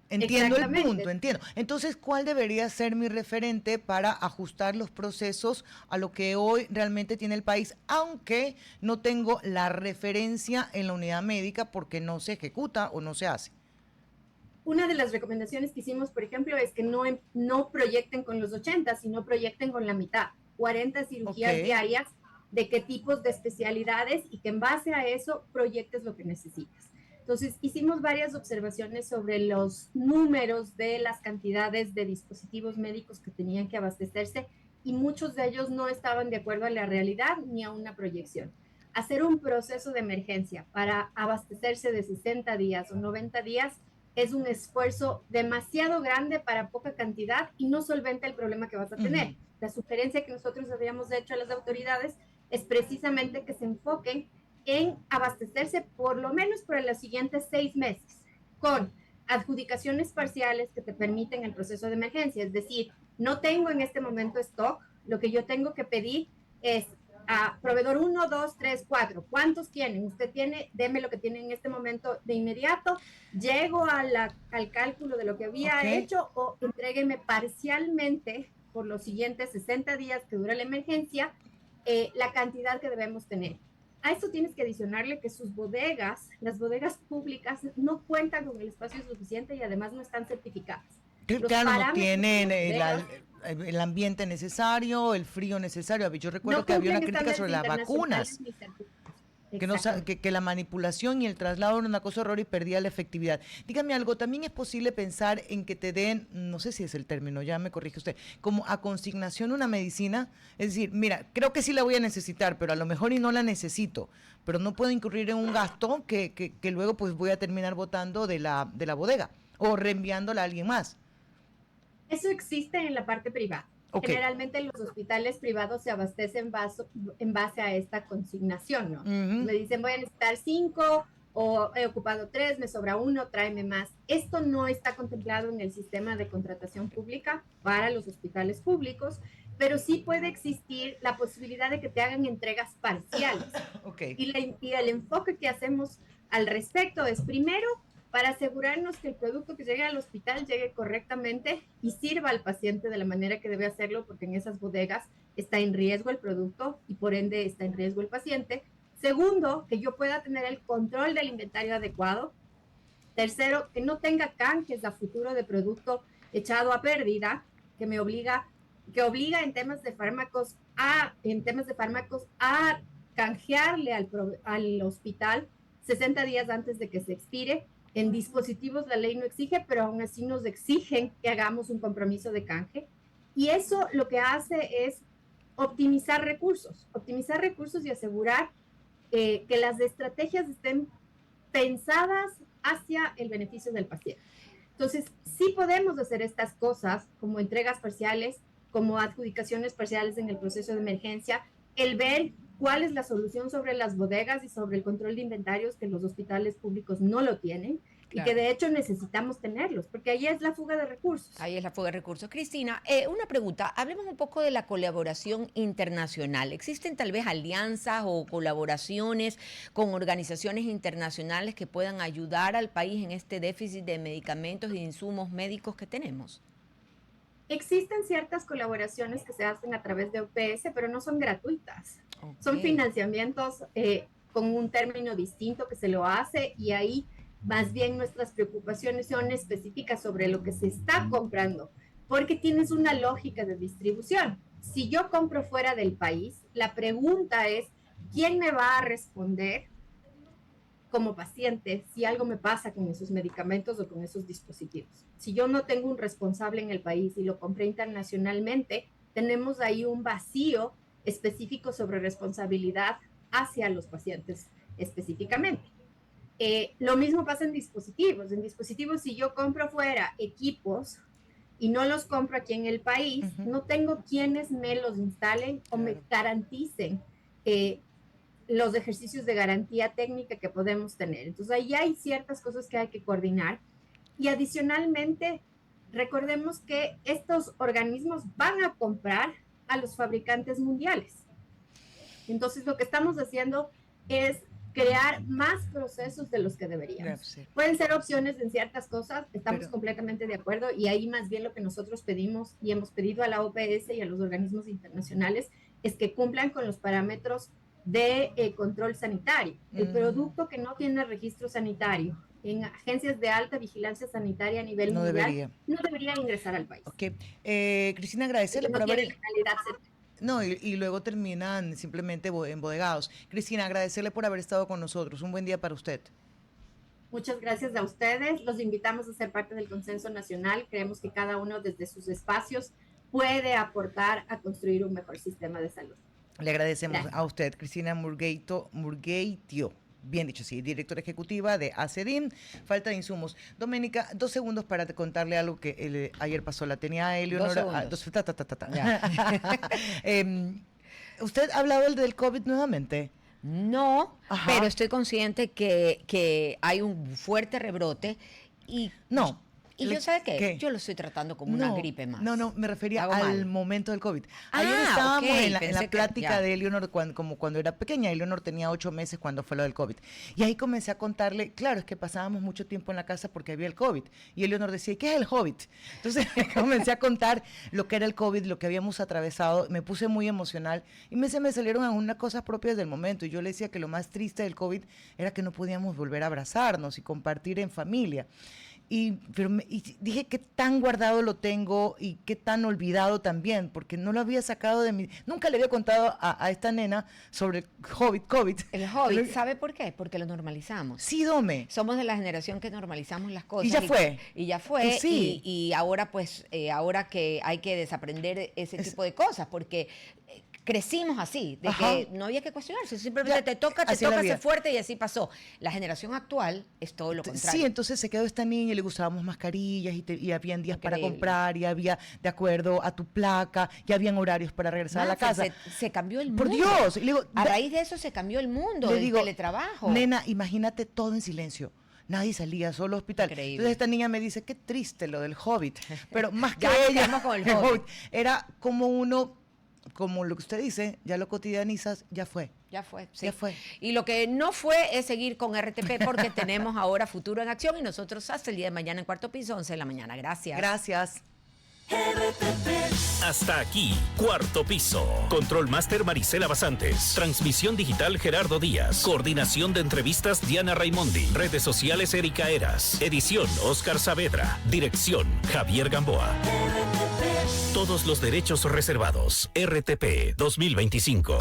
Entiendo el punto, entiendo. Entonces, ¿cuál debería ser mi referente para ajustar los procesos a lo que hoy realmente tiene el país, aunque no tengo la referencia en la unidad médica porque no se ejecuta o no se hace? Una de las recomendaciones que hicimos, por ejemplo, es que no proyecten con los 80, sino proyecten con la mitad, 40 cirugías diarias, de qué tipos de especialidades y que en base a eso proyectes lo que necesitas. Entonces, hicimos varias observaciones sobre los números de las cantidades de dispositivos médicos que tenían que abastecerse y muchos de ellos no estaban de acuerdo a la realidad ni a una proyección. Hacer un proceso de emergencia para abastecerse de 60 días o 90 días es un esfuerzo demasiado grande para poca cantidad y no solventa el problema que vas a tener. La sugerencia que nosotros habíamos hecho a las autoridades es precisamente que se enfoquen en abastecerse por lo menos por los siguientes 6 meses, con adjudicaciones parciales que te permiten el proceso de emergencia. Es decir, no tengo en este momento stock, lo que yo tengo que pedir es a proveedor 1, 2, 3, 4, ¿cuántos tienen? Usted tiene, deme lo que tiene en este momento de inmediato, llego al cálculo de lo que había hecho o entrégueme parcialmente por los siguientes 60 días que dura la emergencia, la cantidad que debemos tener. A esto tienes que adicionarle que sus bodegas, las bodegas públicas, no cuentan con el espacio suficiente y además no están certificadas. Claro, no tienen el ambiente necesario, el frío necesario. Yo recuerdo que había una crítica sobre las vacunas, que la manipulación y el traslado era una cosa horror y perdía la efectividad. Dígame algo, también es posible pensar en que te den, no sé si es el término, ya me corrige usted, como a consignación una medicina, es decir, mira, creo que sí la voy a necesitar, pero a lo mejor y no la necesito, pero no puedo incurrir en un gasto que luego pues voy a terminar botando de la bodega o reenviándola a alguien más. Eso existe en la parte privada. Generalmente los hospitales privados se abastecen en base a esta consignación, ¿no? Me dicen, voy a necesitar 5 o he ocupado 3, me sobra 1, tráeme más. Esto no está contemplado en el sistema de contratación pública para los hospitales públicos, pero sí puede existir la posibilidad de que te hagan entregas parciales. Y el enfoque que hacemos al respecto es, primero, para asegurarnos que el producto que llegue al hospital llegue correctamente y sirva al paciente de la manera que debe hacerlo, porque en esas bodegas está en riesgo el producto y por ende está en riesgo el paciente. Segundo, que yo pueda tener el control del inventario adecuado. Tercero, que no tenga canjes a futuro de producto echado a pérdida, que me obliga que obliga en temas de fármacos a canjearle al hospital 60 días antes de que se expire. En dispositivos la ley no exige, pero aún así nos exigen que hagamos un compromiso de canje. Y eso lo que hace es optimizar recursos y asegurar que las estrategias estén pensadas hacia el beneficio del paciente. Entonces, sí podemos hacer estas cosas como entregas parciales, como adjudicaciones parciales en el proceso de emergencia, el ver cuál es la solución sobre las bodegas y sobre el control de inventarios, que los hospitales públicos no lo tienen, claro, y que de hecho necesitamos tenerlos, porque ahí es la fuga de recursos. Ahí es la fuga de recursos. Cristina, una pregunta, hablemos un poco de la colaboración internacional. ¿Existen tal vez alianzas o colaboraciones con organizaciones internacionales que puedan ayudar al país en este déficit de medicamentos y de insumos médicos que tenemos? Existen ciertas colaboraciones que se hacen a través de OPS, pero no son gratuitas. Okay. Son financiamientos con un término distinto que se lo hace, y ahí más bien nuestras preocupaciones son específicas sobre lo que se está comprando, porque tienes una lógica de distribución. Si yo compro fuera del país, la pregunta es, ¿quién me va a responder como paciente si algo me pasa con esos medicamentos o con esos dispositivos? Si yo no tengo un responsable en el país y lo compré internacionalmente, tenemos ahí un vacío específico sobre responsabilidad hacia los pacientes específicamente. Lo mismo pasa en dispositivos. En dispositivos, si yo compro fuera equipos y no los compro aquí en el país, no tengo quienes me los instalen o me garanticen los ejercicios de garantía técnica que podemos tener. Entonces, ahí hay ciertas cosas que hay que coordinar. Y adicionalmente, recordemos que estos organismos van a comprar a los fabricantes mundiales. Entonces, lo que estamos haciendo es crear más procesos de los que deberíamos. Pueden ser opciones en ciertas cosas, estamos completamente de acuerdo, y ahí más bien lo que nosotros pedimos y hemos pedido a la OPS y a los organismos internacionales es que cumplan con los parámetros de control sanitario. El producto que no tiene registro sanitario en agencias de alta vigilancia sanitaria a nivel mundial no debería ingresar al país. Okay. Cristina, agradecerle por haber... No, y luego terminan simplemente embodegados. Cristina, agradecerle por haber estado con nosotros. Un buen día para usted. Muchas gracias a ustedes. Los invitamos a ser parte del consenso nacional. Creemos que cada uno desde sus espacios puede aportar a construir un mejor sistema de salud. Le agradecemos a usted, Cristina Murgueitio. Bien dicho, sí, directora ejecutiva de ACEDIN, falta de insumos. Doménica, 2 segundos para contarle algo que ayer pasó. La tenía Eleonora. ¿Usted ha hablado del COVID nuevamente? No, pero estoy consciente que hay un fuerte rebrote y... No. ¿Y yo sabe qué? Yo lo estoy tratando como una gripe más. No, me refería al momento del COVID. Ayer estábamos en la plática de Eleonor cuando era pequeña. Eleonor tenía 8 meses cuando fue lo del COVID. Y ahí comencé a contarle, claro, es que pasábamos mucho tiempo en la casa porque había el COVID. Y Eleonor decía, ¿qué es el Hobbit? Entonces comencé a contar lo que era el COVID, lo que habíamos atravesado. Me puse muy emocional y se me salieron algunas cosas propias del momento. Y yo le decía que lo más triste del COVID era que no podíamos volver a abrazarnos y compartir en familia. Y dije qué tan guardado lo tengo y qué tan olvidado también, porque no lo había sacado de mí. Nunca le había contado a esta nena sobre el COVID. El Hobbit, ¿sabe por qué? Porque lo normalizamos. Sí, Dome. Somos de la generación que normalizamos las cosas. Y ya fue. Sí. Y ahora pues, ahora que hay que desaprender ese tipo de cosas, porque... crecimos así, de que no había que cuestionarse, simplemente te toca ser fuerte y así pasó. La generación actual es todo lo contrario. Sí, entonces se quedó esta niña y le gusábamos mascarillas y habían días para comprar y había, de acuerdo a tu placa, y habían horarios para regresar a la casa. Se cambió el mundo. Por Dios. Y le digo, a raíz de eso se cambió el mundo, el teletrabajo. Nena, imagínate todo en silencio. Nadie salía, solo hospital. Increíble. Entonces esta niña me dice, qué triste lo del Hobbit. Pero más que ella, con el Hobbit. Era como como lo que usted dice, ya lo cotidianizas, ya fue. Ya fue, sí. Ya fue. Y lo que no fue es seguir con RTP porque tenemos ahora Futuro en Acción y nosotros hasta el día de mañana en Cuarto Piso, 11 de la mañana. Gracias. Gracias. Hasta aquí, Cuarto Piso. Control Master Marisela Basantes. Transmisión digital Gerardo Díaz. Coordinación de entrevistas Diana Raimondi. Redes sociales Erika Eras. Edición Oscar Saavedra. Dirección Javier Gamboa. Todos los derechos reservados. RTP 2025.